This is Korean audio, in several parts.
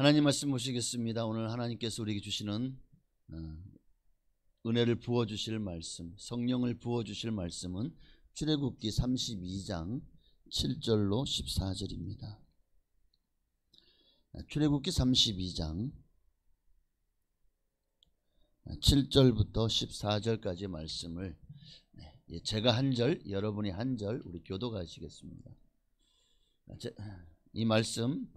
하나님 말씀 보시겠습니다. 오늘 하나님께서 우리에게 주시는 은혜를 부어주실 말씀, 성령을 부어주실 말씀은 출애굽기 32장 7절로 14절입니다. 출애굽기 32장 7절부터 14절까지의 말씀을 제가 한 절, 여러분이 한 절 우리 교독하시겠습니다. 이 말씀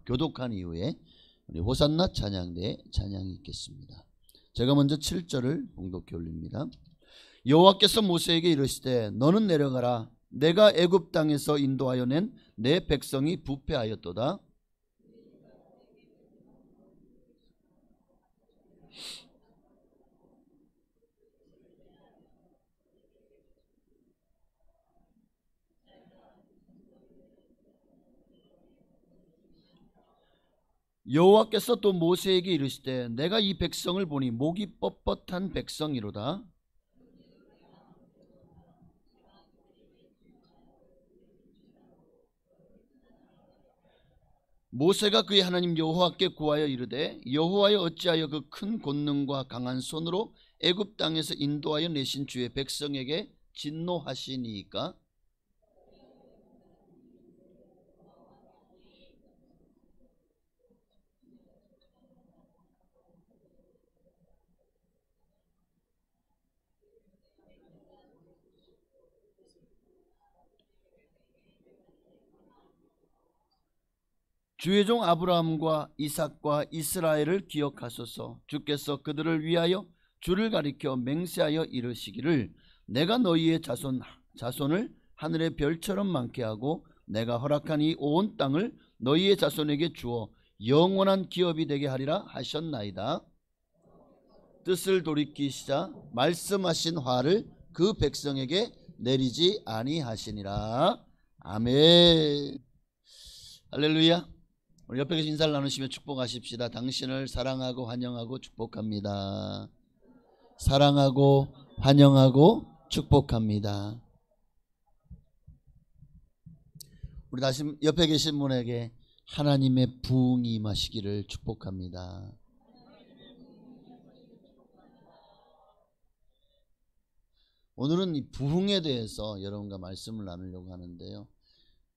교독한 이후에 우리 호산나 찬양대에 찬양이 있겠습니다. 제가 먼저 7절을 봉독해 올립니다. 여호와께서 모세에게 이르시되 너는 내려가라. 내가 애굽 땅에서 인도하여 낸 내 백성이 부패하였도다. 여호와께서 또 모세에게 이르시되 내가 이 백성을 보니 목이 뻣뻣한 백성이로다. 모세가 그의 하나님 여호와께 구하여 이르되 여호와여 어찌하여 그 큰 권능과 강한 손으로 애굽 땅에서 인도하여 내신 주의 백성에게 진노하시니이까? 주의 종 아브라함과 이삭과 이스라엘을 기억하소서. 주께서 그들을 위하여 주를 가리켜 맹세하여 이르시기를 내가 너희의 자손을 하늘의 별처럼 많게 하고 내가 허락한 이 온 땅을 너희의 자손에게 주어 영원한 기업이 되게 하리라 하셨나이다. 뜻을 돌이키시자 말씀하신 화를 그 백성에게 내리지 아니하시니라. 아멘. 할렐루야. 우리 옆에 계신 인사를 나누시며 축복하십시다. 당신을 사랑하고 환영하고 축복합니다. 사랑하고 환영하고 축복합니다. 우리 다시 옆에 계신 분에게 하나님의 부흥이 임하시기를 축복합니다. 오늘은 이 부흥에 대해서 여러분과 말씀을 나누려고 하는데요.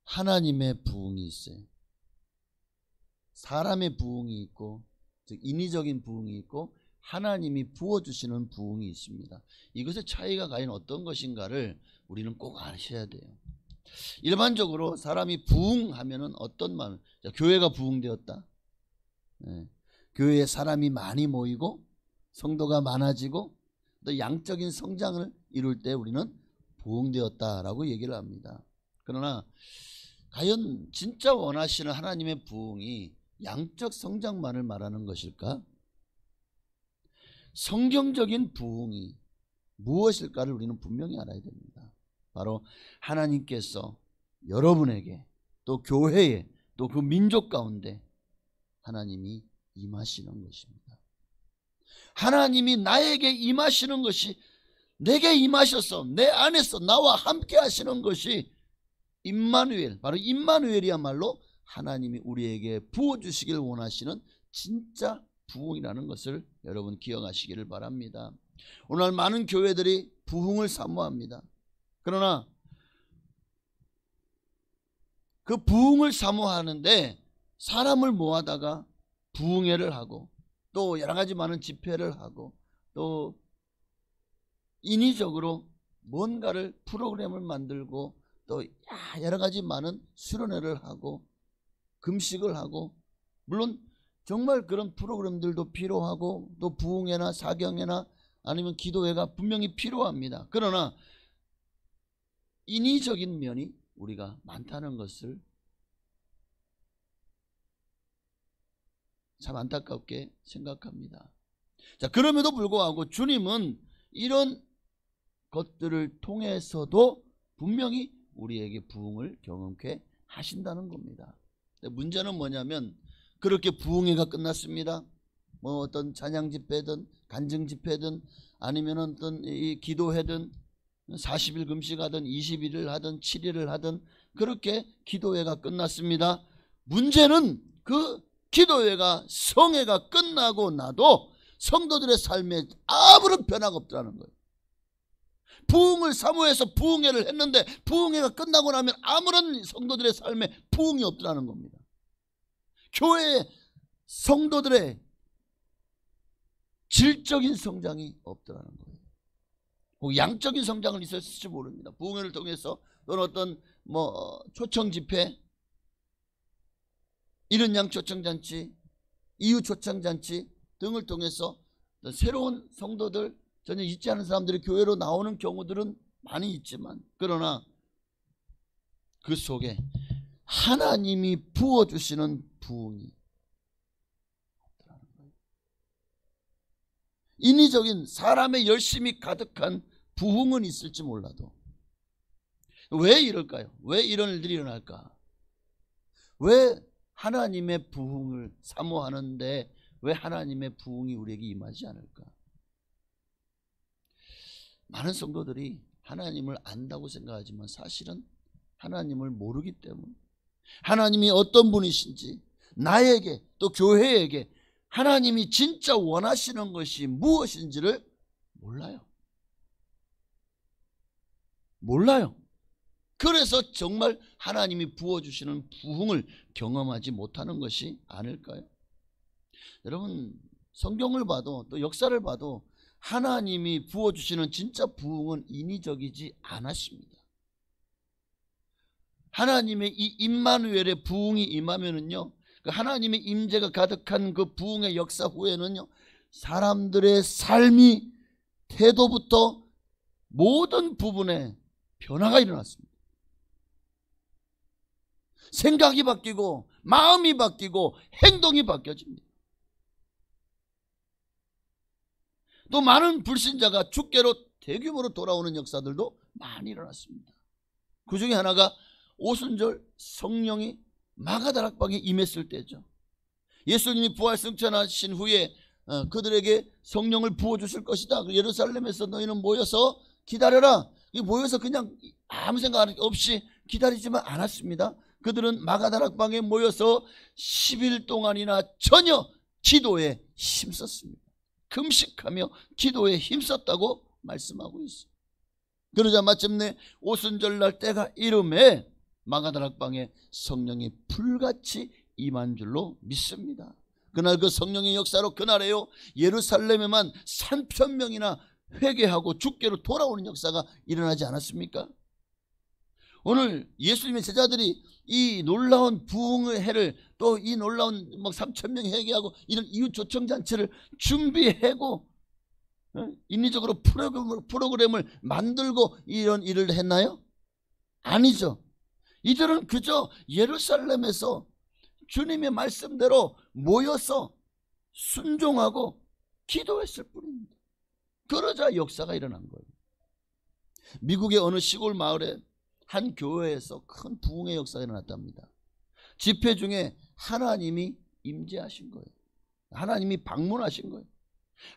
하나님의 부흥이 있어요. 사람의 부흥이 있고, 즉 인위적인 부흥이 있고, 하나님이 부어주시는 부흥이 있습니다. 이것의 차이가 과연 어떤 것인가를 우리는 꼭 아셔야 돼요. 일반적으로 사람이 부흥하면은 어떤 말, 교회가 부흥되었다. 교회에 사람이 많이 모이고 성도가 많아지고 또 양적인 성장을 이룰 때 우리는 부흥되었다라고 얘기를 합니다. 그러나 과연 진짜 원하시는 하나님의 부흥이 양적 성장만을 말하는 것일까? 성경적인 부흥이 무엇일까를 우리는 분명히 알아야 됩니다. 바로 하나님께서 여러분에게 또 교회에 또 그 민족 가운데 하나님이 임하시는 것입니다. 하나님이 나에게 임하시는 것이, 내게 임하셔서 내 안에서 나와 함께 하시는 것이 임마누엘, 바로 임마누엘이야말로 하나님이 우리에게 부어주시길 원하시는 진짜 부흥이라는 것을 여러분 기억하시기를 바랍니다. 오늘 많은 교회들이 부흥을 사모합니다. 그러나 그 부흥을 사모하는데 사람을 모아다가 부흥회를 하고 또 여러 가지 많은 집회를 하고 또 인위적으로 뭔가를 프로그램을 만들고 또 여러 가지 많은 수련회를 하고 금식을 하고, 물론 정말 그런 프로그램들도 필요하고 또 부흥회나 사경회나 아니면 기도회가 분명히 필요합니다. 그러나 인위적인 면이 우리가 많다는 것을 참 안타깝게 생각합니다. 자, 그럼에도 불구하고 주님은 이런 것들을 통해서도 분명히 우리에게 부흥을 경험케 하신다는 겁니다. 문제는 뭐냐면 그렇게 부흥회가 끝났습니다. 뭐 어떤 찬양 집회든 간증 집회든 아니면 어떤 이 기도회든 40일 금식하든 21일 하든 7일을 하든 그렇게 기도회가 끝났습니다. 문제는 그 기도회가 성회가 끝나고 나도 성도들의 삶에 아무런 변화가 없더라는 거예요. 부흥을 사모해서 부흥회를 했는데 부흥회가 끝나고 나면 아무런 성도들의 삶에 부흥이 없더라는 겁니다. 교회의 성도들의 질적인 성장이 없더라는 거예요. 뭐 양적인 성장은 있었을지 모릅니다. 부흥회를 통해서 또는 어떤 초청 집회, 이른 양 초청잔치, 이후 초청잔치 등을 통해서 새로운 성도들, 전혀 있지 않은 사람들이 교회로 나오는 경우들은 많이 있지만, 그러나 그 속에 하나님이 부어주시는 부흥이 없더라는 거예요. 인위적인 사람의 열심이 가득한 부흥은 있을지 몰라도 왜 이럴까요? 왜 이런 일들이 일어날까? 왜 하나님의 부흥을 사모하는데 왜 하나님의 부흥이 우리에게 임하지 않을까? 많은 성도들이 하나님을 안다고 생각하지만 사실은 하나님을 모르기 때문에, 하나님이 어떤 분이신지, 나에게 또 교회에게 하나님이 진짜 원하시는 것이 무엇인지를 몰라요. 그래서 정말 하나님이 부어주시는 부흥을 경험하지 못하는 것이 아닐까요? 여러분, 성경을 봐도 또 역사를 봐도 하나님이 부어주시는 진짜 부흥은 인위적이지 않았습니다. 하나님의 이 임마누엘의 부흥이 임하면은요, 그 하나님의 임재가 가득한 그 부흥의 역사 후에는요, 사람들의 삶이, 태도부터 모든 부분에 변화가 일어났습니다. 생각이 바뀌고 마음이 바뀌고 행동이 바뀌어집니다. 또 많은 불신자가 주께로 대규모로 돌아오는 역사들도 많이 일어났습니다. 그 중에 하나가 오순절 성령이 마가다락방에 임했을 때죠. 예수님이 부활 승천하신 후에 그들에게 성령을 부어주실 것이다. 예루살렘에서 너희는 모여서 기다려라. 모여서 그냥 아무 생각 없이 기다리지만 않았습니다. 그들은 마가다락방에 모여서 10일 동안이나 전혀 기도에 힘썼습니다. 금식하며 기도에 힘썼다고 말씀하고 있어요. 그러자 마침내 오순절날 때가 이름에 마가다락방에 성령이 불같이 임한 줄로 믿습니다. 그날 그 성령의 역사로 그날에요, 예루살렘에만 3,000명이나 회개하고 주께로 돌아오는 역사가 일어나지 않았습니까? 오늘 예수님의 제자들이 이 놀라운 부흥의 해를, 또 이 놀라운 3,000명 회개하고 이런 이웃 초청잔치를 준비하고 인위적으로 프로그램을 만들고 이런 일을 했나요? 아니죠. 이들은 그저 예루살렘에서 주님의 말씀대로 모여서 순종하고 기도했을 뿐입니다. 그러자 역사가 일어난 거예요. 미국의 어느 시골 마을에 한 교회에서 큰 부흥의 역사가 일어났답니다. 집회 중에 하나님이 임재하신 거예요. 하나님이 방문하신 거예요.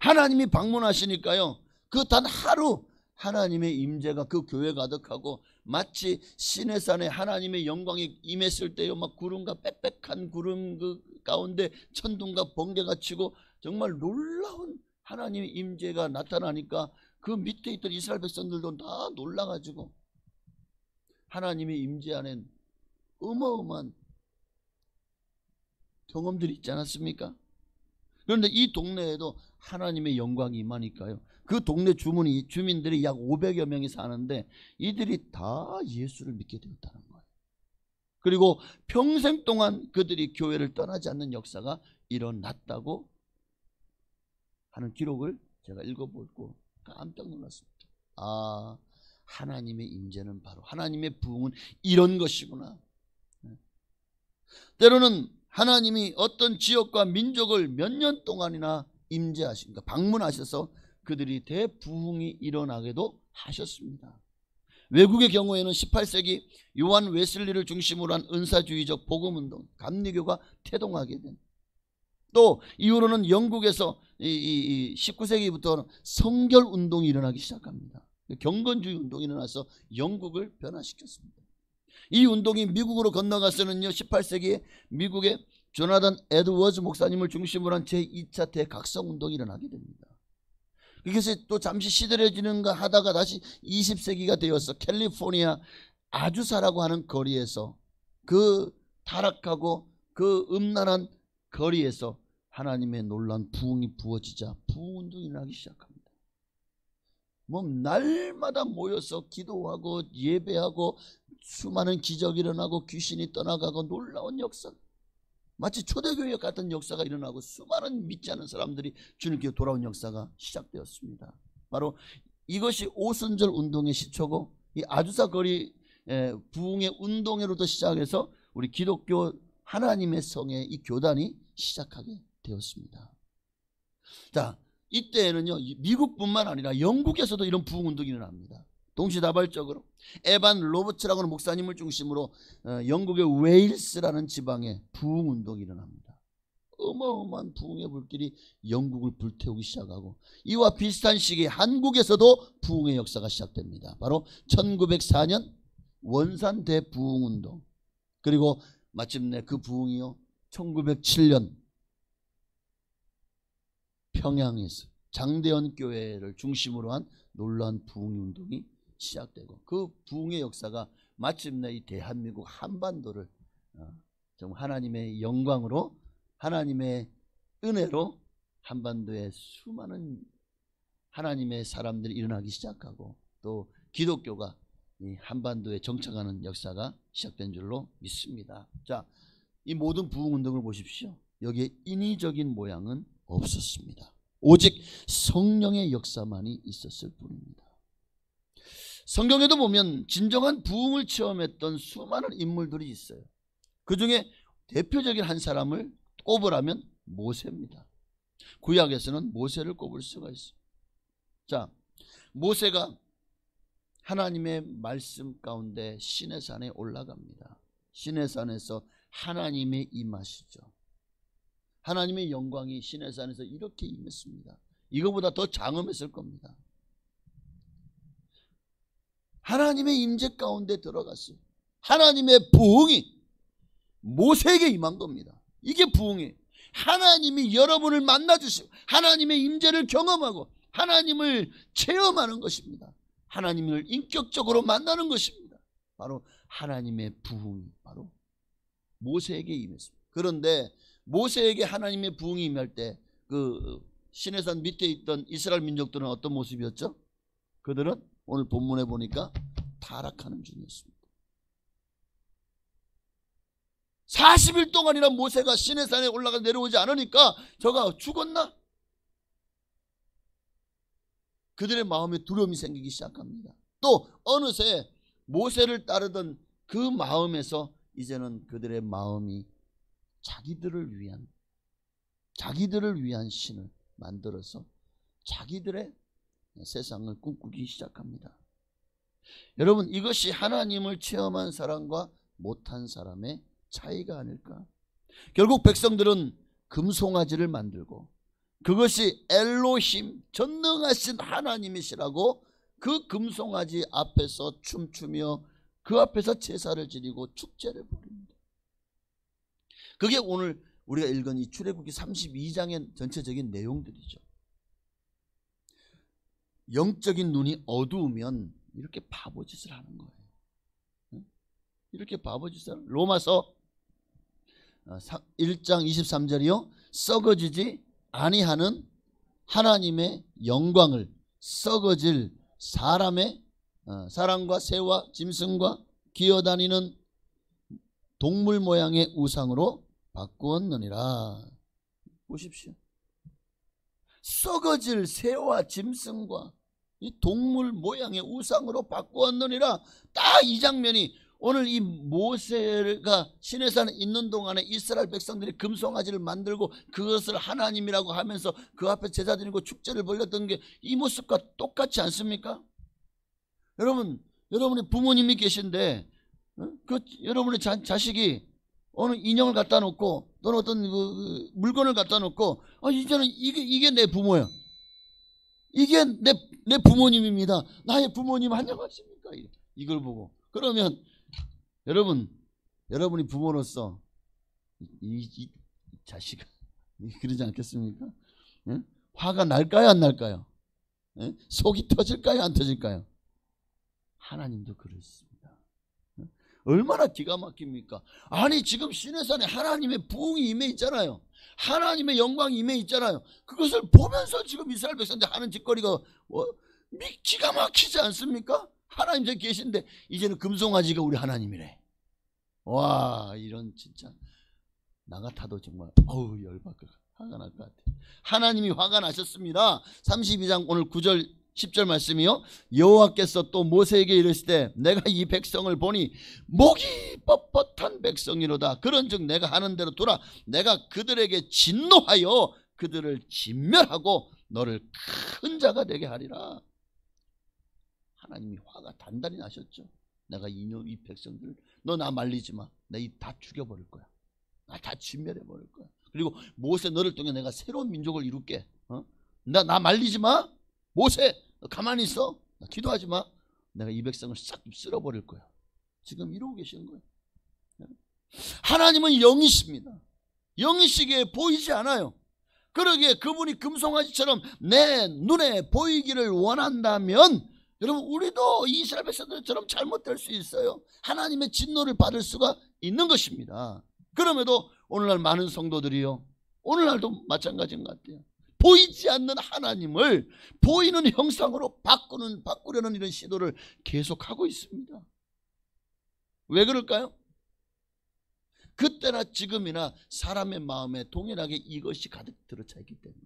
하나님이 방문하시니까요, 그 단 하루 하나님의 임재가 그 교회 가득하고, 마치 시내산에 하나님의 영광이 임했을 때요, 막 구름과 빽빽한 구름 그 가운데 천둥과 번개가 치고 정말 놀라운 하나님의 임재가 나타나니까 그 밑에 있던 이스라엘 백성들도 다 놀라가지고 하나님의 임재 안엔 어마어마한 경험들이 있지 않았습니까? 그런데 이 동네에도 하나님의 영광이 임하니까요, 그 동네 주민들이 약 500여 명이 사는데 이들이 다 예수를 믿게 되었다는 거예요. 그리고 평생 동안 그들이 교회를 떠나지 않는 역사가 일어났다고 하는 기록을 제가 읽어보고 깜짝 놀랐습니다. 아, 하나님의 임재는 바로, 하나님의 부흥은 이런 것이구나. 때로는 하나님이 어떤 지역과 민족을 몇 년 동안이나 임재하신가, 방문하셔서 그들이 대부흥이 일어나게도 하셨습니다. 외국의 경우에는 18세기 요한 웨슬리를 중심으로 한 은사주의적 복음운동, 감리교가 태동하게 된, 또 이후로는 영국에서 19세기부터 성결운동이 일어나기 시작합니다. 경건주의 운동이 일어나서 영국을 변화시켰습니다. 이 운동이 미국으로 건너가서는요, 18세기에 미국의 조나단 에드워즈 목사님을 중심으로 한 제2차 대각성운동이 일어나게 됩니다. 그래서 또 잠시 시들해지는가 하다가 다시 20세기가 되어서 캘리포니아 아주사라고 하는 거리에서 그 타락하고 그 음란한 거리에서 하나님의 놀라운 부흥이 부어지자 부흥운동이 일어나기 시작합니다. 뭐 날마다 모여서 기도하고 예배하고 수많은 기적이 일어나고 귀신이 떠나가고 놀라운 역사, 마치 초대교회 같은 역사가 일어나고 수많은 믿지 않은 사람들이 주님께 돌아온 역사가 시작되었습니다. 바로 이것이 오순절 운동의 시초고, 이 아주사 거리 부흥의 운동으로부터 시작해서 우리 기독교 하나님의 성의 이 교단이 시작하게 되었습니다. 자, 이때에는요, 미국뿐만 아니라 영국에서도 이런 부흥 운동이 일어납니다. 동시다발적으로 에반 로버츠라고 하는 목사님을 중심으로 영국의 웨일스라는 지방에 부흥 운동이 일어납니다. 어마어마한 부흥의 불길이 영국을 불태우기 시작하고, 이와 비슷한 시기에 한국에서도 부흥의 역사가 시작됩니다. 바로 1904년 원산 대부흥 운동, 그리고 마침내 그 부흥이요 1907년 평양에서 장대현 교회를 중심으로 한 놀라운 부흥 운동이 시작되고, 그 부흥의 역사가 마침내 이 대한민국 한반도를 정말 하나님의 영광으로, 하나님의 은혜로 한반도에 수많은 하나님의 사람들이 일어나기 시작하고, 또 기독교가 이 한반도에 정착하는 역사가 시작된 줄로 믿습니다. 자, 이 모든 부흥 운동을 보십시오. 여기에 인위적인 모양은 없었습니다. 오직 성령의 역사만이 있었을 뿐입니다. 성경에도 보면 진정한 부흥을 체험했던 수많은 인물들이 있어요. 그 중에 대표적인 한 사람을 꼽으라면 모세입니다. 구약에서는 모세를 꼽을 수가 있어요. 자, 모세가 하나님의 말씀 가운데 시내산에 올라갑니다. 시내산에서 하나님의 임하시죠. 하나님의 영광이 시내산에서 이렇게 임했습니다. 이거보다 더 장엄했을 겁니다. 하나님의 임재 가운데 들어갔어요. 하나님의 부흥이 모세에게 임한 겁니다. 이게 부흥이에요. 하나님이 여러분을 만나주시고 하나님의 임재를 경험하고 하나님을 체험하는 것입니다. 하나님을 인격적으로 만나는 것입니다. 바로 하나님의 부흥이 바로 모세에게 임했습니다. 그런데 모세에게 하나님의 부흥이 임할 때 그 시내산 밑에 있던 이스라엘 민족들은 어떤 모습이었죠? 그들은 오늘 본문에 보니까 타락하는 중이었습니다. 40일 동안이나 모세가 시내산에 올라가 내려오지 않으니까 저가 죽었나? 그들의 마음에 두려움이 생기기 시작합니다. 또 어느새 모세를 따르던 그 마음에서 이제는 그들의 마음이 자기들을 위한 신을 만들어서 자기들의 세상을 꿈꾸기 시작합니다. 여러분, 이것이 하나님을 체험한 사람과 못한 사람의 차이가 아닐까? 결국 백성들은 금송아지를 만들고 그것이 엘로힘, 전능하신 하나님이시라고 그 금송아지 앞에서 춤추며 그 앞에서 제사를 지내고 축제를 벌입니다. 그게 오늘 우리가 읽은 이 출애굽기 32장의 전체적인 내용들이죠. 영적인 눈이 어두우면 이렇게 바보짓을 하는 거예요. 이렇게 바보짓을. 로마서 1장 23절이요. 썩어지지 아니하는 하나님의 영광을 썩어질 사람과 새와 짐승과 기어다니는 동물 모양의 우상으로 바꾸었느니라. 보십시오. 썩어질 새와 짐승과 이 동물 모양의 우상으로 바꾸었느니라. 딱 이 장면이 오늘 이 모세가 시내산에 있는 동안에 이스라엘 백성들이 금송아지를 만들고 그것을 하나님이라고 하면서 그 앞에 제사 드리고 축제를 벌였던 게 이 모습과 똑같지 않습니까? 여러분의 부모님이 계신데 여러분의 자식이 어느 인형을 갖다 놓고 또는 어떤 그 물건을 갖다 놓고 이제는 이게 내 부모야. 이게 내 부모님입니다. 나의 부모님 안녕하십니까? 이걸 보고 그러면 여러분이 부모로서 이 자식아, 그러지 않겠습니까? 예? 화가 날까요, 안 날까요? 예? 속이 터질까요, 안 터질까요? 하나님도 그렇습니다. 예? 얼마나 기가 막힙니까? 아니 지금 시내산에 하나님의 부흥이 임해 있잖아요. 하나님의 영광이 임해 있잖아요. 그것을 보면서 지금 이스라엘 백성들 하는 짓거리가 기가 막히지 않습니까? 하나님 저기 계신데 이제는 금송아지가 우리 하나님이래. 와, 이런 진짜 나 같아도 정말 열받고 화가 날 것 같아요. 하나님이 화가 나셨습니다. 32장 오늘 9절 10절 말씀이요. 여호와께서 또 모세에게 이르시되 내가 이 백성을 보니 목이 뻣뻣한 백성이로다. 그런즉 내가 하는 대로 두라. 내가 그들에게 진노하여 그들을 진멸하고 너를 큰 자가 되게 하리라. 하나님이 화가 단단히 나셨죠. 내가 이 백성들 너 나 말리지 마. 내가 다 죽여버릴 거야. 나 다 진멸해버릴 거야. 그리고 모세 너를 통해 내가 새로운 민족을 이룰게. 나 말리지 마. 모세 너 가만히 있어. 나 기도하지 마. 내가 이 백성을 싹 쓸어버릴 거야. 지금 이러고 계시는 거예요. 하나님은 영이십니다. 영이시기에 보이지 않아요. 그러기에 그분이 금송아지처럼 내 눈에 보이기를 원한다면 여러분 우리도 이스라엘 백성들처럼 잘못될 수 있어요. 하나님의 진노를 받을 수가 있는 것입니다. 그럼에도 오늘날 많은 성도들이요, 오늘날도 마찬가지인 것 같아요. 보이지 않는 하나님을 보이는 형상으로 바꾸려는 이런 시도를 계속하고 있습니다. 왜 그럴까요? 그때나 지금이나 사람의 마음에 동일하게 이것이 가득 들어차 있기 때문에.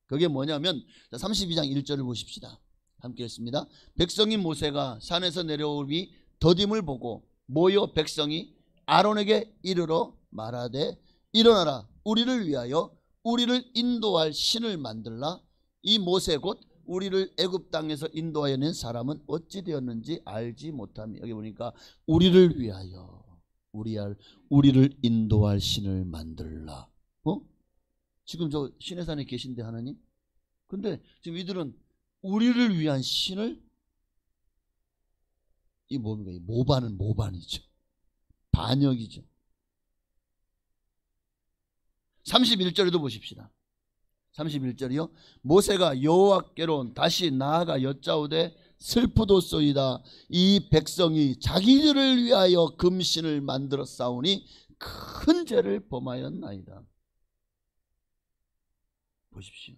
그게 뭐냐면 32장 1절을 보십시다. 함께 했습니다. 백성인 모세가 산에서 내려오니 더딤을 보고 모여 백성이 아론에게 이르러 말하되 일어나라. 우리를 위하여 우리를 인도할 신을 만들라. 이 모세 곧 우리를 애굽 땅에서 인도하여 낸 사람은 어찌 되었는지 알지 못하며. 여기 보니까 우리를 위하여 우리를 인도할 신을 만들라. 지금 저 시내산에 계신데 하나님? 근데 지금 이들은 우리를 위한 신을, 이 뭡니까? 이 모반은 모반이죠. 반역이죠. 31절에도 보십시다. 31절이요. 모세가 여호와께로 다시 나아가 여짜오되 슬프도소이다. 이 백성이 자기들을 위하여 금신을 만들어 싸우니 큰 죄를 범하였나이다. 보십시오.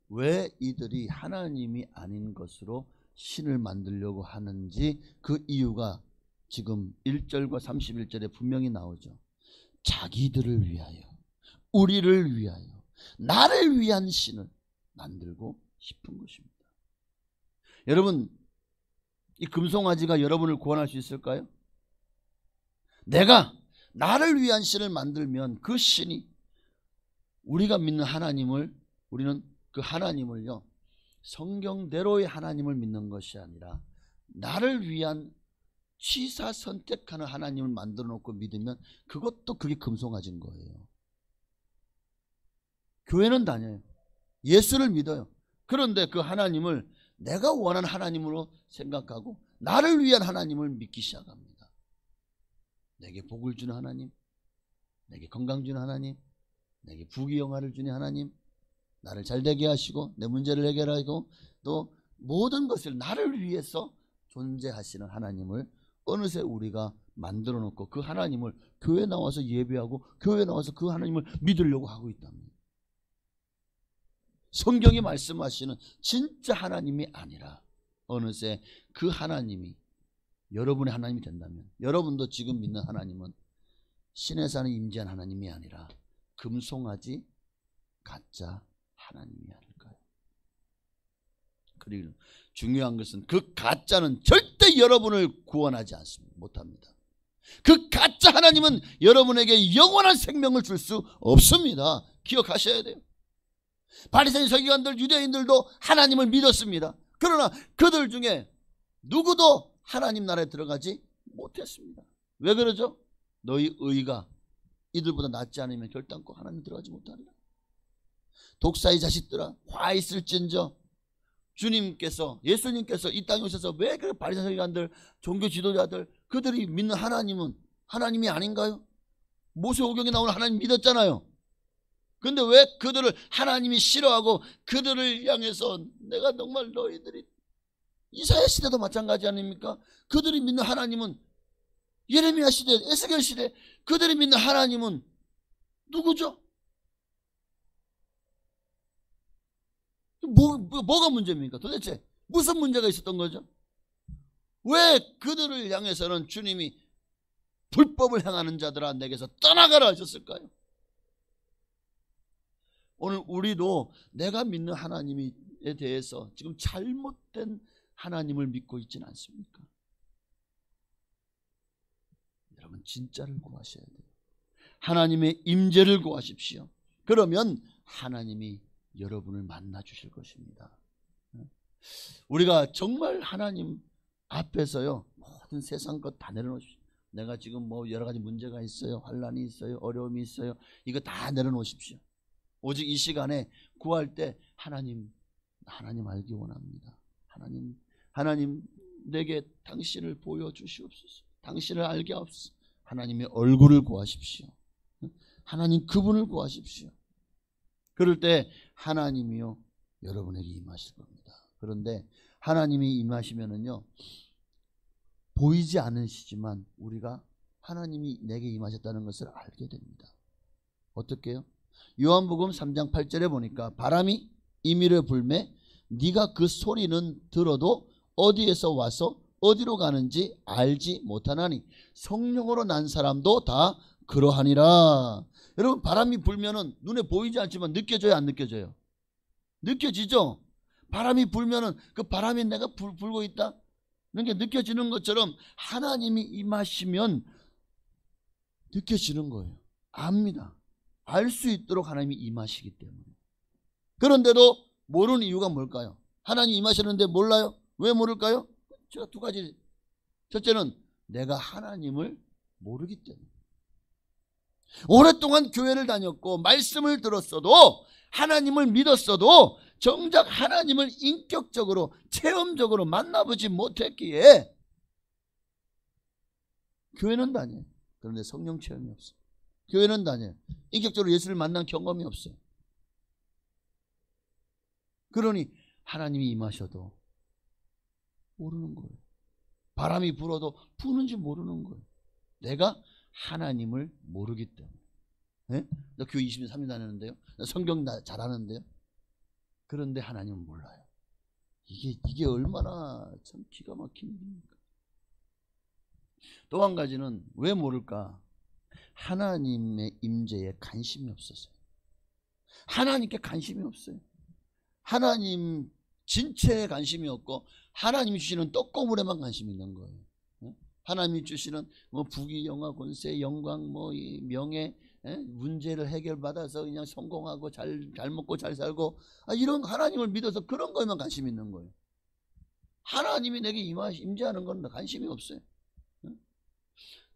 왜 이들이 하나님이 아닌 것으로 신을 만들려고 하는지 그 이유가 지금 1절과 31절에 분명히 나오죠. 자기들을 위하여, 우리를 위하여, 나를 위한 신을 만들고 싶은 것입니다. 여러분, 이 금송아지가 여러분을 구원할 수 있을까요? 내가 나를 위한 신을 만들면 그 신이, 우리가 믿는 하나님을, 우리는 그 하나님을요, 성경대로의 하나님을 믿는 것이 아니라 나를 위한 취사 선택하는 하나님을 만들어 놓고 믿으면 그게 금송아지인 거예요. 교회는 다녀요. 예수를 믿어요. 그런데 그 하나님을 내가 원하는 하나님으로 생각하고 나를 위한 하나님을 믿기 시작합니다. 내게 복을 주는 하나님, 내게 건강 주는 하나님, 내게 부귀영화를 주는 하나님, 나를 잘되게 하시고 내 문제를 해결하고 또 모든 것을 나를 위해서 존재하시는 하나님을 어느새 우리가 만들어 놓고 그 하나님을 교회 나와서 예배하고 교회 나와서 그 하나님을 믿으려고 하고 있답니다. 성경이 말씀하시는 진짜 하나님이 아니라 어느새 그 하나님이 여러분의 하나님이 된다면, 여러분도 지금 믿는 하나님은 시내산에 임재한 하나님이 아니라 금송아지 가짜 하나님이 아닐까요? 그리고 중요한 것은 그 가짜는 절대 여러분을 구원하지 않습니다. 못합니다. 그 가짜 하나님은 여러분에게 영원한 생명을 줄 수 없습니다. 기억하셔야 돼요. 바리새인 서기관들 유대인들도 하나님을 믿었습니다. 그러나 그들 중에 누구도 하나님 나라에 들어가지 못했습니다. 왜 그러죠? 너희 의가 이들보다 낫지 않으면 결단코 하나님 들어가지 못하리라. 독사의 자식들아, 화 있을진저, 주님께서, 예수님께서 이 땅에 오셔서 왜 그 바리새인 서기관들, 종교 지도자들, 그들이 믿는 하나님은 하나님이 아닌가요? 모세오경에 나오는 하나님 믿었잖아요. 근데 왜 그들을 하나님이 싫어하고 그들을 향해서 내가 정말 너희들이 이사야 시대도 마찬가지 아닙니까? 그들이 믿는 하나님은 예레미야 시대, 에스겔 시대 그들이 믿는 하나님은 누구죠? 뭐가 문제입니까? 도대체 무슨 문제가 있었던 거죠? 왜 그들을 향해서는 주님이 불법을 행하는 자들아 내게서 떠나가라 하셨을까요? 오늘 우리도 내가 믿는 하나님에 대해서 지금 잘못된 하나님을 믿고 있지는 않습니까? 여러분 진짜를 구하셔야 돼요. 하나님의 임재를 구하십시오. 그러면 하나님이 여러분을 만나 주실 것입니다. 우리가 정말 하나님 앞에서요 모든 세상 것 다 내려놓으십시오. 내가 지금 뭐 여러 가지 문제가 있어요, 환란이 있어요, 어려움이 있어요. 이거 다 내려놓으십시오. 오직 이 시간에 구할 때 하나님 알기 원합니다. 하나님 내게 당신을 보여주시옵소서. 당신을 알게 하옵소서. 하나님의 얼굴을 구하십시오. 하나님 그분을 구하십시오. 그럴 때 하나님이요 여러분에게 임하실 겁니다. 그런데 하나님이 임하시면은요 보이지 않으시지만 우리가 하나님이 내게 임하셨다는 것을 알게 됩니다. 어떻게요? 요한복음 3장 8절에 보니까 바람이 임의로 불매 네가 그 소리는 들어도 어디에서 와서 어디로 가는지 알지 못하나니 성령으로 난 사람도 다 그러하니라. 여러분 바람이 불면은 눈에 보이지 않지만 느껴져요, 안 느껴져요? 느껴지죠? 바람이 불면은 그 바람이 내가 불고 있다 이런 게 느껴지는 것처럼 하나님이 임하시면 느껴지는 거예요. 압니다. 알 수 있도록 하나님이 임하시기 때문에. 그런데도 모르는 이유가 뭘까요? 하나님 임하셨는데 몰라요? 왜 모를까요? 제가 두 가지. 첫째는 내가 하나님을 모르기 때문에. 오랫동안 교회를 다녔고 말씀을 들었어도 하나님을 믿었어도 정작 하나님을 인격적으로 체험적으로 만나보지 못했기에 교회는 다녀요. 그런데 성령 체험이 없어요. 교회는 다녀요. 인격적으로 예수를 만난 경험이 없어요. 그러니 하나님이 임하셔도 모르는 거예요. 바람이 불어도 부는지 모르는 거예요. 내가 하나님을 모르기 때문에. 네? 나 교회 23년 다녔는데요. 나 성경 잘하는데요. 그런데 하나님은 몰라요. 이게 얼마나 참 기가 막힌 일입니까? 또 한 가지는 왜 모를까? 하나님의 임재에 관심이 없어서요. 하나님께 관심이 없어요. 하나님 진체에 관심이 없고 하나님이 주시는 떡고물에만 관심이 있는 거예요. 하나님이 주시는 뭐 부귀 영화 권세 영광 뭐 이 명예 문제를 해결받아서 그냥 성공하고 잘 먹고 잘 살고 이런 하나님을 믿어서 그런 거에만 관심이 있는 거예요. 하나님이 내게 임재하는 건 관심이 없어요.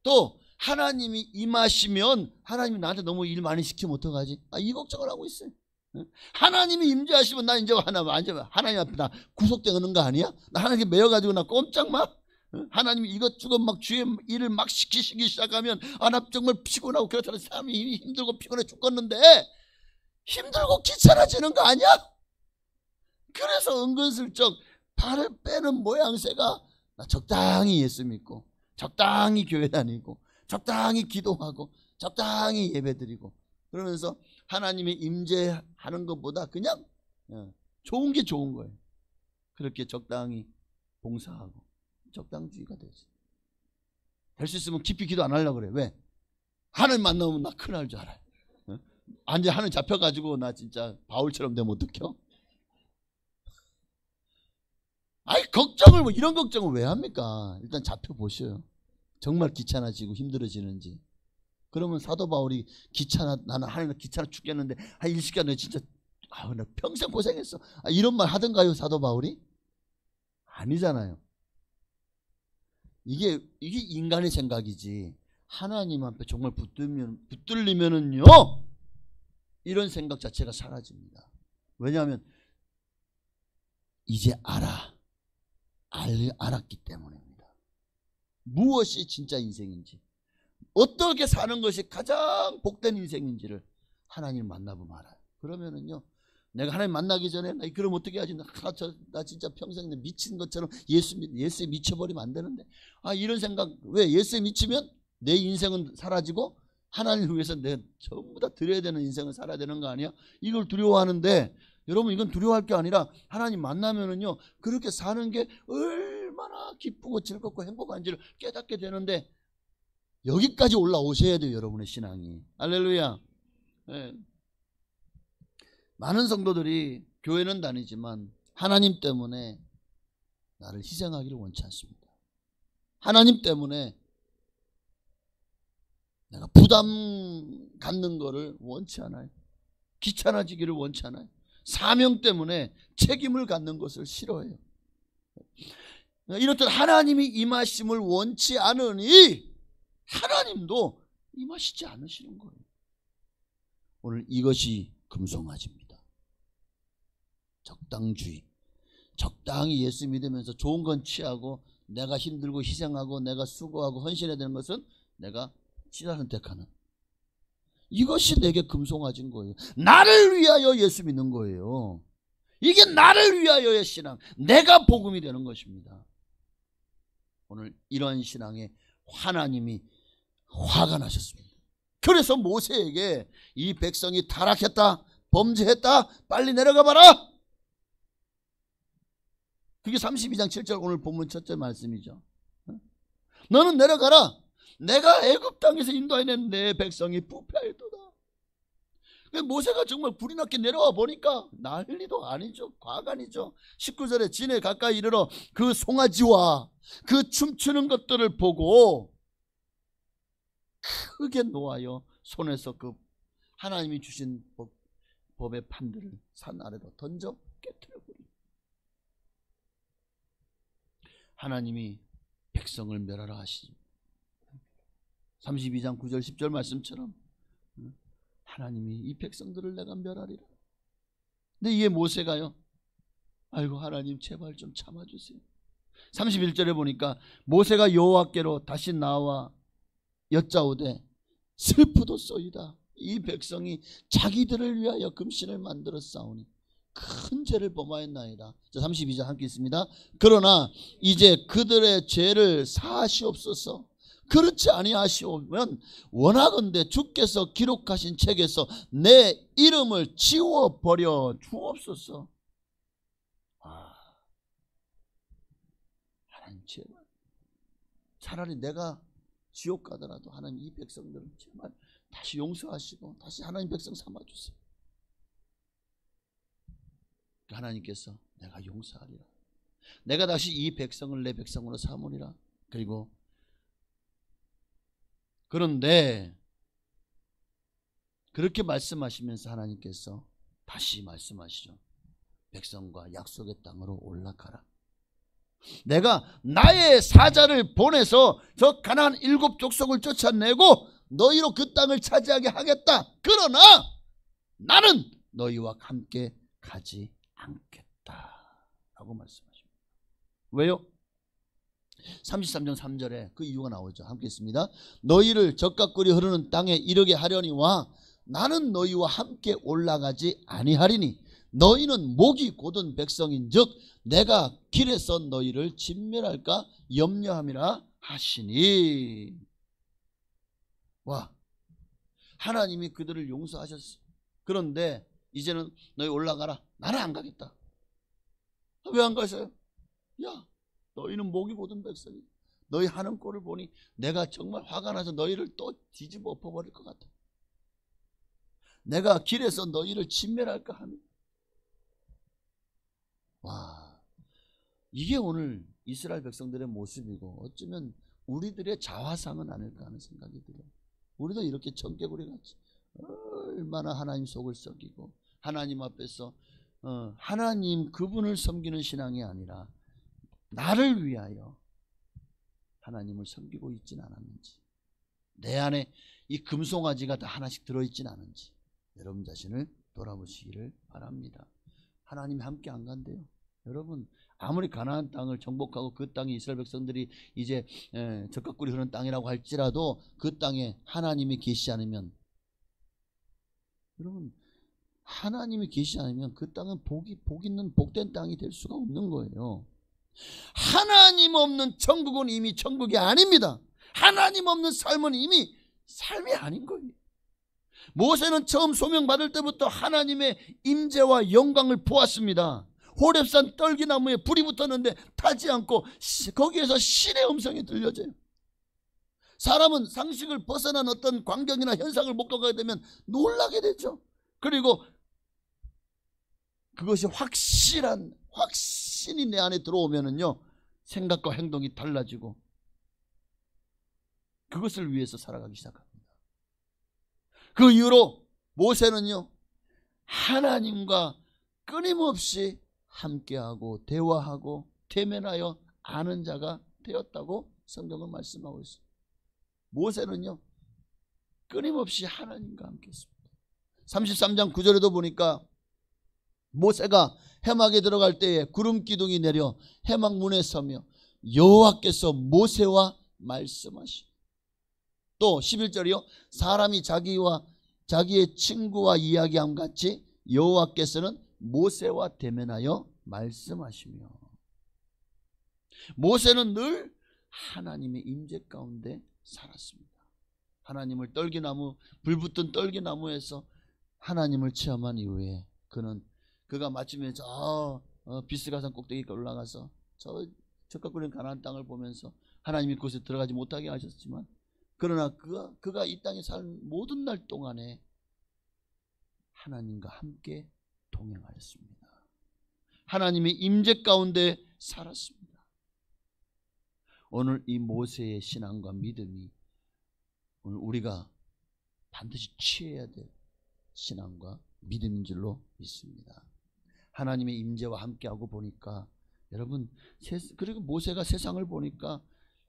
또 하나님이 임하시면 하나님이 나한테 너무 일 많이 시키면 어떡하지? 이 걱정을 하고 있어요. 하나님이 임재하시면 나 이제 하나님 앞에 나 구속되는 거 아니야? 나 하나님께 매여가지고 나 꼼짝 마? 하나님이 이것저것 막 주의 일을 막 시키시기 시작하면 나 정말 피곤하고 그렇다는 삶이 힘들고 피곤해 죽겠는데 힘들고 귀찮아지는 거 아니야? 그래서 은근슬쩍 발을 빼는 모양새가 나 적당히 예수 믿고 적당히 교회 다니고 적당히 기도하고 적당히 예배드리고 그러면서 하나님의 임재하는 것보다 그냥 좋은 게 좋은 거예요. 그렇게 적당히 봉사하고 적당주의가 되지. 될 수 있으면 깊이 기도 안 하려고 그래. 왜? 하나님 만나면 나 큰일 날 줄 알아요. 완전 하늘 잡혀가지고 나 진짜 바울처럼 되면 어떡해요? 걱정을 뭐 이런 걱정을 왜 합니까? 일단 잡혀보셔요. 정말 귀찮아지고 힘들어지는지. 그러면 사도 바울이 나는 하나님 귀찮아 죽겠는데 일 시간에 진짜 나 평생 고생했어. 이런 말 하던가요 사도 바울이? 아니잖아요. 이게 인간의 생각이지 하나님 앞에 정말 붙들리면은요 이런 생각 자체가 사라집니다. 왜냐하면 이제 알았기 때문입니다. 무엇이 진짜 인생인지 어떻게 사는 것이 가장 복된 인생인지를 하나님을 만나보면 알아요. 그러면은요, 내가 하나님 만나기 전에 그럼 어떻게 하지? 나 진짜 평생 미친 것처럼 예수에 미쳐버리면 안 되는데, 이런 생각. 왜? 예수에 미치면 내 인생은 사라지고 하나님을 위해서 내가 전부 다 드려야 되는 인생을 살아야 되는 거 아니야? 이걸 두려워하는데, 여러분, 이건 두려워할 게 아니라 하나님 만나면은요, 그렇게 사는 게 얼마나 기쁘고 즐겁고 행복한지를 깨닫게 되는데, 여기까지 올라오셔야 돼요, 여러분의 신앙이. 할렐루야. 네. 많은 성도들이 교회는 다니지만 하나님 때문에 나를 희생하기를 원치 않습니다. 하나님 때문에 내가 부담 갖는 거를 원치 않아요. 귀찮아지기를 원치 않아요. 사명 때문에 책임을 갖는 것을 싫어해요. 이렇듯 하나님이 임하심을 원치 않으니 하나님도 임하시지 않으시는 거예요. 오늘 이것이 금송아지입니다. 적당주의. 적당히 예수 믿으면서 좋은 건 취하고 내가 힘들고 희생하고 내가 수고하고 헌신해야 되는 것은 내가 지나 선택하는, 이것이 내게 금송아지인 거예요. 나를 위하여 예수 믿는 거예요. 이게 나를 위하여의 신앙, 내가 복음이 되는 것입니다. 오늘 이런 신앙에 하나님이 화가 나셨습니다. 그래서 모세에게 이 백성이 타락했다, 범죄했다, 빨리 내려가 봐라. 그게 32장 7절 오늘 본문 첫째 말씀이죠. 너는 내려가라. 내가 애굽 땅에서 인도해낸 내 백성이 부패하였도다. 모세가 정말 불이 났게 내려와 보니까 난리도 아니죠. 과간이죠. 19절에 진에 가까이 이르러 그 송아지와 그 춤추는 것들을 보고 크게 놓아요. 손에서 그 하나님이 주신 법의 판들을 산 아래로 던져 깨트려버립니다. 하나님이 백성을 멸하라 하시죠. 32장 9절 10절 말씀처럼 하나님이 이 백성들을 내가 멸하리라. 근데 이게 모세가요, 아이고 하나님 제발 좀 참아주세요. 31절에 보니까 모세가 여호와께로 다시 나와 여짜오되 슬프도소이다. 이 백성이 자기들을 위하여 금신을 만들어 싸우니 큰 죄를 범하였나이다. 32절 함께 있습니다. 그러나 이제 그들의 죄를 사하시옵소서. 그렇지 아니하시오면 원하건대 주께서 기록하신 책에서 내 이름을 지워버려 주옵소서. 하나님 제발, 차라리 내가 지옥 가더라도 하나님 이 백성들을 제발 다시 용서하시고 다시 하나님 백성 삼아주세요. 하나님께서 내가 용서하리라. 내가 다시 이 백성을 내 백성으로 삼으리라. 그런데 그렇게 말씀하시면서 하나님께서 다시 말씀하시죠. 백성과 약속의 땅으로 올라가라. 내가 나의 사자를 보내서 저 가나안 7 족속을 쫓아내고 너희로 그 땅을 차지하게 하겠다. 그러나 나는 너희와 함께 가지 않겠다 라고 말씀하십니다. 왜요? 33장 3절에 그 이유가 나오죠. 함께 있습니다. 너희를 젖과 꿀이 흐르는 땅에 이르게 하려니와 나는 너희와 함께 올라가지 아니하리니 너희는 목이 곧은 백성인즉 내가 길에서 너희를 진멸할까 염려함이라 하시니. 와, 하나님이 그들을 용서하셨어. 그런데 이제는 너희 올라가라. 나는 안 가겠다. 왜 안 가세요? 야, 너희는 목이 곧은 백성이, 너희 하는 꼴을 보니 내가 정말 화가 나서 너희를 또 뒤집어 엎어버릴 것 같아. 내가 길에서 너희를 진멸할까 하며. 와, 이게 오늘 이스라엘 백성들의 모습이고 어쩌면 우리들의 자화상은 아닐까 하는 생각이 들어요. 우리도 이렇게 청개구리 같이 얼마나 하나님 속을 썩이고 하나님 앞에서 하나님 그분을 섬기는 신앙이 아니라 나를 위하여 하나님을 섬기고 있진 않았는지, 내 안에 이 금송아지가 다 하나씩 들어있진 않은지 여러분 자신을 돌아보시기를 바랍니다. 하나님이 함께 안 간대요. 여러분, 아무리 가나안 땅을 정복하고 그 땅이 이스라엘 백성들이 이제 젖과 꿀이 흐르는 땅이라고 할지라도 그 땅에 하나님이 계시지 않으면 여러분, 하나님이 계시지 않으면 그 땅은 복 있는 복된 땅이 될 수가 없는 거예요. 하나님 없는 천국은 이미 천국이 아닙니다. 하나님 없는 삶은 이미 삶이 아닌 거예요. 모세는 처음 소명받을 때부터 하나님의 임재와 영광을 보았습니다. 호렙산 떨기나무에 불이 붙었는데 타지 않고 거기에서 신의 음성이 들려져요. 사람은 상식을 벗어난 어떤 광경이나 현상을 목격하게 되면 놀라게 되죠. 그리고 그것이 확신이 내 안에 들어오면은요, 생각과 행동이 달라지고 그것을 위해서 살아가기 시작합니다. 그 이후로 모세는요, 하나님과 끊임없이 함께하고 대화하고 대면하여 아는 자가 되었다고 성경은 말씀하고 있습니다. 모세는요, 끊임없이 하나님과 함께 했습니다. 33장 9절에도 보니까 모세가 해막에 들어갈 때에 구름 기둥이 내려 해막 문에 서며 여호와께서 모세와 말씀하시고, 또 11절이요, 사람이 자기의 친구와 이야기함 같이 여호와께서는 모세와 대면하여 말씀하시며, 모세는 늘 하나님의 임재 가운데 살았습니다. 하나님을 불붙은 떨기나무에서 하나님을 체험한 이후에 그가 마침내 저 비스가산 꼭대기에 올라가서 저 적각거리는 가나안 땅을 보면서 하나님이 그곳에 들어가지 못하게 하셨지만, 그러나 그가 이 땅에 살 모든 날 동안에 하나님과 함께 동행하였습니다. 하나님의 임재 가운데 살았습니다. 오늘 이 모세의 신앙과 믿음이 오늘 우리가 반드시 취해야 될 신앙과 믿음인 줄로 믿습니다. 하나님의 임재와 함께하고 보니까 여러분, 그리고 모세가 세상을 보니까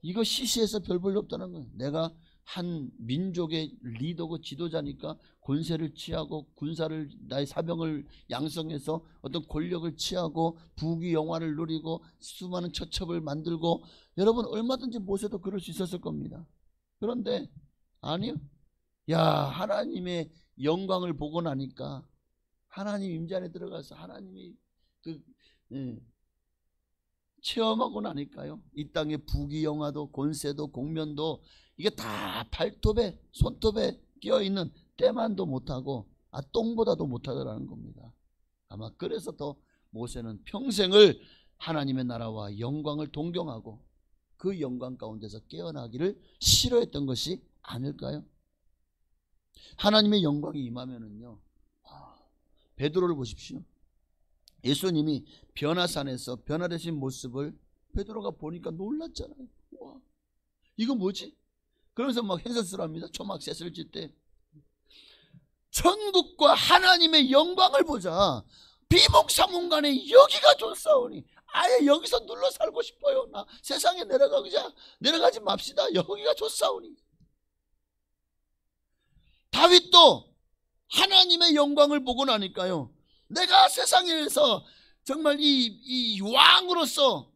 이거 시시해서 별 볼일 없다는 거예요. 내가 한 민족의 리더고 지도자니까 권세를 취하고 군사를, 나의 사병을 양성해서 어떤 권력을 취하고 부귀 영화를 누리고 수많은 처첩을 만들고, 여러분 얼마든지 모세도 그럴 수 있었을 겁니다. 그런데 아니요. 하나님의 영광을 보고 나니까, 하나님 임재 안에 들어가서 하나님이 체험하고 나니까요, 이 땅의 부귀영화도 권세도 공면도 이게 다 발톱에 손톱에 끼어있는 때만도 못하고 똥보다도 못하더라는 겁니다. 아마 그래서 더 모세는 평생을 하나님의 나라와 영광을 동경하고 그 영광 가운데서 깨어나기를 싫어했던 것이 아닐까요? 하나님의 영광이 임하면은요, 베드로를 보십시오. 예수님이 변화산에서 변화되신 모습을 베드로가 보니까 놀랐잖아요. 와, 이거 뭐지? 그러면서 막 해설수랍니다. 초막셋을 질 때 천국과 하나님의 영광을 보자. 비몽사몽간에 여기가 좋사오니 아예 여기서 눌러 살고 싶어요. 나 세상에 내려가지 맙시다. 여기가 좋사오니. 다윗도 하나님의 영광을 보고 나니까요, 내가 세상에서 정말 이 왕으로서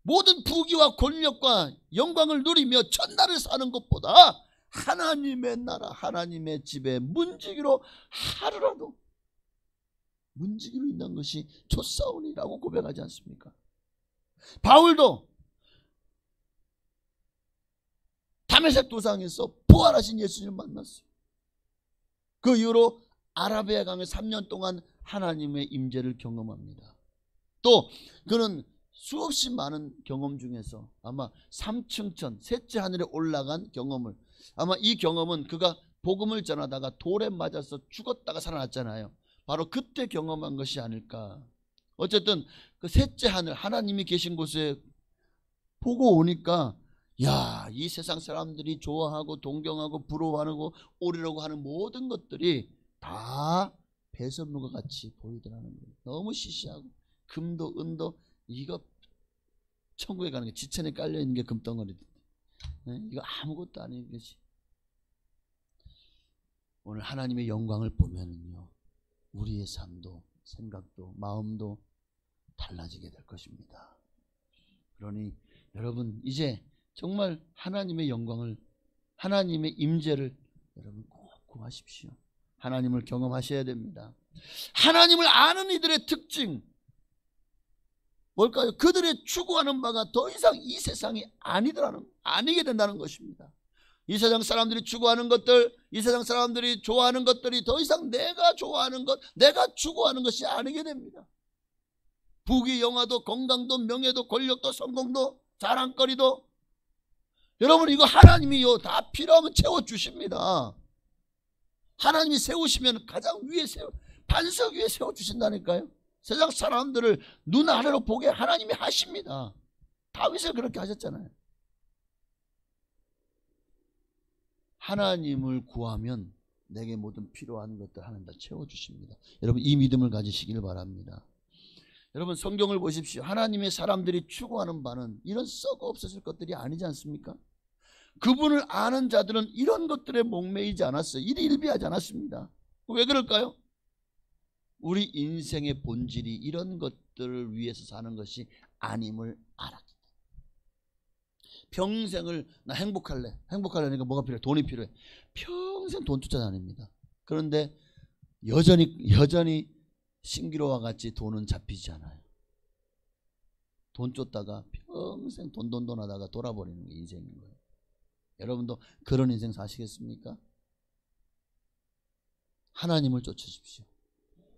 모든 부귀와 권력과 영광을 누리며 천날을 사는 것보다 하나님의 나라, 하나님의 집에 문지기로 하루라도 문지기로 있는 것이 좋사오니라고 고백하지 않습니까? 바울도 다메섹 도상에서 부활하신 예수님을 만났어요. 그 이후로 아라비아 강에 3년 동안 하나님의 임재를 경험합니다. 또 그는 수없이 많은 경험 중에서 아마 3층천 셋째 하늘에 올라간 경험을, 아마 이 경험은 그가 복음을 전하다가 돌에 맞아서 죽었다가 살아났잖아요. 바로 그때 경험한 것이 아닐까. 어쨌든 그 셋째 하늘, 하나님이 계신 곳에 보고 오니까, 이 세상 사람들이 좋아하고 동경하고 부러워하고 오르려고 하는 모든 것들이 다 배설물과 같이 보이더라는 거예요. 너무 시시하고 금도 은도, 이거 천국에 가는 게 지천에 깔려있는 게 금덩어리들, 이거 아무것도 아닌 것이. 오늘 하나님의 영광을 보면은요, 우리의 삶도 생각도 마음도 달라지게 될 것입니다. 그러니 여러분, 이제 정말 하나님의 영광을, 하나님의 임재를 여러분 꼭 구하십시오. 하나님을 경험하셔야 됩니다. 하나님을 아는 이들의 특징 뭘까요? 그들의 추구하는 바가 더 이상 이 세상이 아니게 된다는 것입니다. 이 세상 사람들이 추구하는 것들, 이 세상 사람들이 좋아하는 것들이 더 이상 내가 좋아하는 것, 내가 추구하는 것이 아니게 됩니다. 부귀 영화도 건강도 명예도 권력도 성공도 자랑거리도, 여러분 이거 하나님이요 다 필요하면 채워주십니다. 하나님이 세우시면 가장 위에 반석 위에 세워주신다니까요. 세상 사람들을 눈 아래로 보게 하나님이 하십니다. 다윗을 그렇게 하셨잖아요. 하나님을 구하면 내게 모든 필요한 것들 하나님 다 채워주십니다. 여러분 이 믿음을 가지시길 바랍니다. 여러분 성경을 보십시오. 하나님의 사람들이 추구하는 바는 이런 썩어 없어질 것들이 아니지 않습니까? 그분을 아는 자들은 이런 것들에 목매이지 않았어요. 일이 일비하지 않았습니다. 왜 그럴까요? 우리 인생의 본질이 이런 것들을 위해서 사는 것이 아님을 알았기 때문에. 평생을 나 행복하려니까 뭐가 필요해? 돈이 필요해. 평생 돈 쫓아다닙니다. 그런데 여전히 신기로와 같이 돈은 잡히지 않아요. 돈 쫓다가 평생 돈 하다가 돌아버리는 게 인생인 거예요. 여러분도 그런 인생 사시겠습니까? 하나님을 쫓으십시오.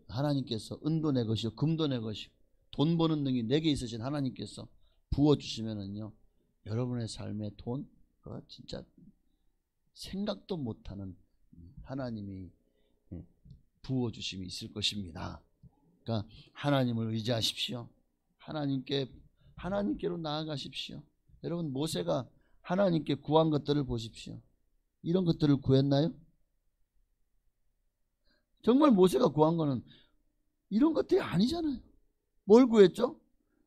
하나님께서 은도 내 것이요 금도 내 것이요 돈 버는 능이 내게 있으신 하나님께서 부어주시면은요, 여러분의 삶에 돈 진짜 생각도 못하는 하나님이 부어주심이 있을 것입니다. 그러니까 하나님을 의지하십시오. 하나님께로 나아가십시오. 여러분 모세가 하나님께 구한 것들을 보십시오. 이런 것들을 구했나요? 정말 모세가 구한 거는 이런 것들이 아니잖아요. 뭘 구했죠?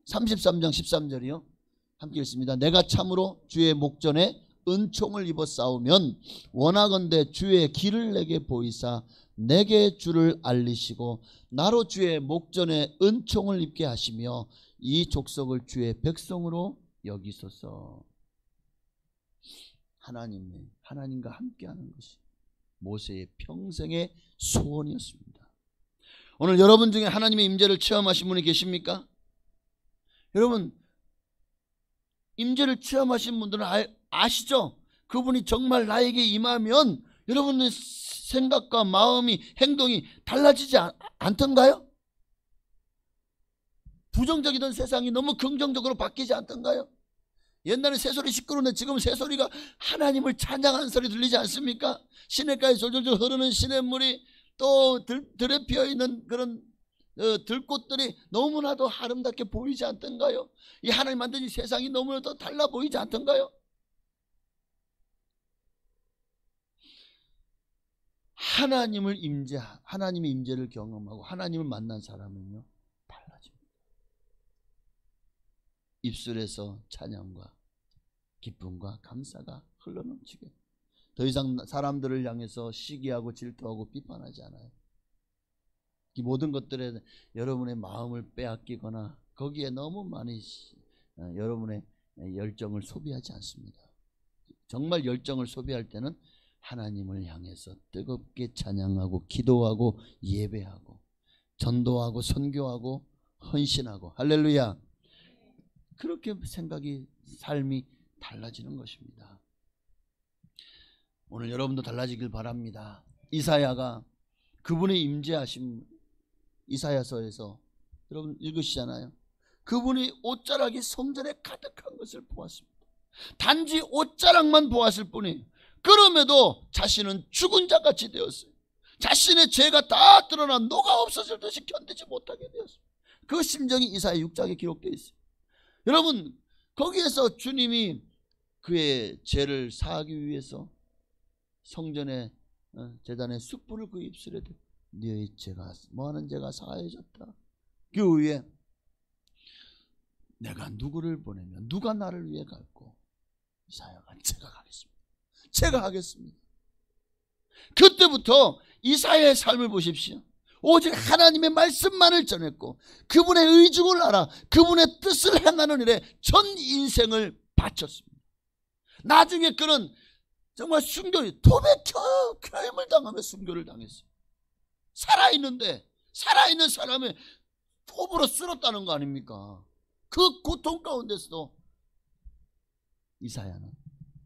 33장 13절이요. 함께 읽습니다. 내가 참으로 주의 목전에 은총을 입어 싸우면 원하건대 주의 길을 내게 보이사 내게 주를 알리시고 나로 주의 목전에 은총을 입게 하시며 이 족속을 주의 백성으로 여기소서. 하나님과 함께하는 것이 모세의 평생의 소원이었습니다. 오늘 여러분 중에 하나님의 임재를 체험하신 분이 계십니까? 여러분 임재를 체험하신 분들은 아시죠? 그분이 정말 나에게 임하면 여러분의 생각과 마음이 행동이 달라지지 않던가요? 부정적이던 세상이 너무 긍정적으로 바뀌지 않던가요? 옛날에 새소리 시끄러운데 지금 새소리가 하나님을 찬양하는 소리 들리지 않습니까? 시냇가에 졸졸졸 흐르는 시냇물이 또 들에 피어있는 그런 들꽃들이 너무나도 아름답게 보이지 않던가요? 이 하나님 만든 이 세상이 너무나도 달라 보이지 않던가요? 하나님의 임재를 경험하고 하나님을 만난 사람은요 달라집니다. 입술에서 찬양과 기쁨과 감사가 흘러넘치게 더 이상 사람들을 향해서 시기하고 질투하고 비판하지 않아요. 이 모든 것들에 여러분의 마음을 빼앗기거나 거기에 너무 많이 여러분의 열정을 소비하지 않습니다. 정말 열정을 소비할 때는 하나님을 향해서 뜨겁게 찬양하고 기도하고 예배하고 전도하고 선교하고 헌신하고 할렐루야, 그렇게 삶이 달라지는 것입니다. 오늘 여러분도 달라지길 바랍니다. 이사야가 그분의 임재하심 이사야서에서 여러분 읽으시잖아요. 그분이 옷자락이 성전에 가득한 것을 보았습니다. 단지 옷자락만 보았을 뿐이에요. 그럼에도 자신은 죽은 자같이 되었어요. 자신의 죄가 다 드러나 녹아 없어질 듯이 견디지 못하게 되었어요. 그 심정이 이사야 6장에 기록되어 있어요. 여러분 거기에서 주님이 그의 죄를 사하기 위해서 성전의 제단의 숯불을 그 입술에 대고 너의 죄가 뭐하는 죄가 사해졌다. 그 후에 내가 누구를 보내면 누가 나를 위해 갈고 이사야가 제가 하겠습니다. 그때부터 이사야의 삶을 보십시오. 오직 하나님의 말씀만을 전했고 그분의 의중을 알아 그분의 뜻을 행하는 일에 전 인생을 바쳤습니다. 나중에 그는 정말 순교를 도배켜 교임을 당하며 순교를 당했어요. 살아있는 사람의 호흡으로 쓸었다는 거 아닙니까? 그 고통 가운데서도 이사야는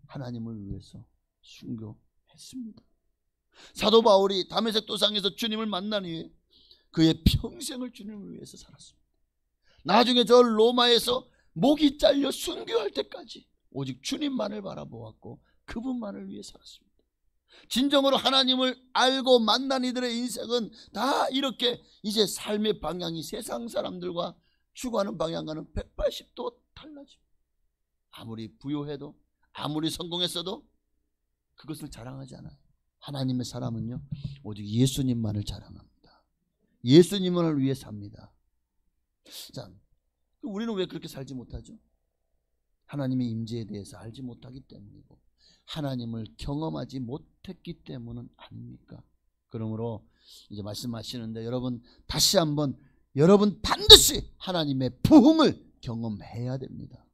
하나님을 위해서 순교했습니다. 사도 바울이 다메섹 도상에서 주님을 만난 후에 그의 평생을 주님을 위해서 살았습니다. 나중에 저 로마에서 목이 잘려 순교할 때까지 오직 주님만을 바라보았고 그분만을 위해 살았습니다. 진정으로 하나님을 알고 만난 이들의 인생은 다 이렇게 이제 삶의 방향이 세상 사람들과 추구하는 방향과는 180도 달라집니다. 아무리 부유해도 아무리 성공했어도 그것을 자랑하지 않아요. 하나님의 사람은요 오직 예수님만을 자랑합니다. 예수님을 위해 삽니다. 자, 우리는 왜 그렇게 살지 못하죠? 하나님의 임재에 대해서 알지 못하기 때문이고 하나님을 경험하지 못했기 때문은 아닙니까? 그러므로 이제 말씀하시는데 여러분 다시 한번 여러분 반드시 하나님의 부흥을 경험해야 됩니다.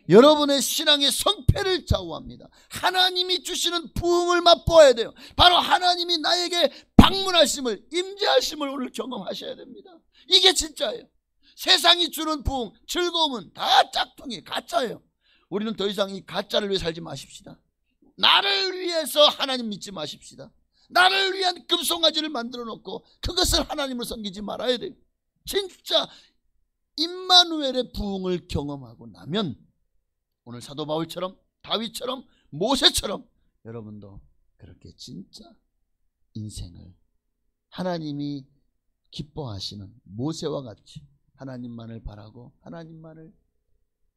여러분의 신앙의 성패를 좌우합니다. 하나님이 주시는 부흥을 맛보아야 돼요. 바로 하나님이 나에게 방문하심을 임재하심을 오늘 경험하셔야 됩니다. 이게 진짜예요. 세상이 주는 부흥 즐거움은 다 짝퉁이 가짜예요. 우리는 더 이상 이 가짜를 위해 살지 마십시다. 나를 위해서 하나님 믿지 마십시다. 나를 위한 금송아지를 만들어 놓고 그것을 하나님을 섬기지 말아야 돼요. 진짜 임마누엘의 부흥을 경험하고 나면 오늘 사도 바울처럼 다윗처럼 모세처럼 여러분도 그렇게 진짜 인생을 하나님이 기뻐하시는 모세와 같이 하나님만을 바라고 하나님만을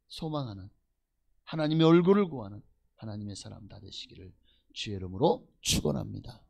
소망하는 하나님의 얼굴을 구하는 하나님의 사람 다 되시기를 주의 이름으로 축원합니다.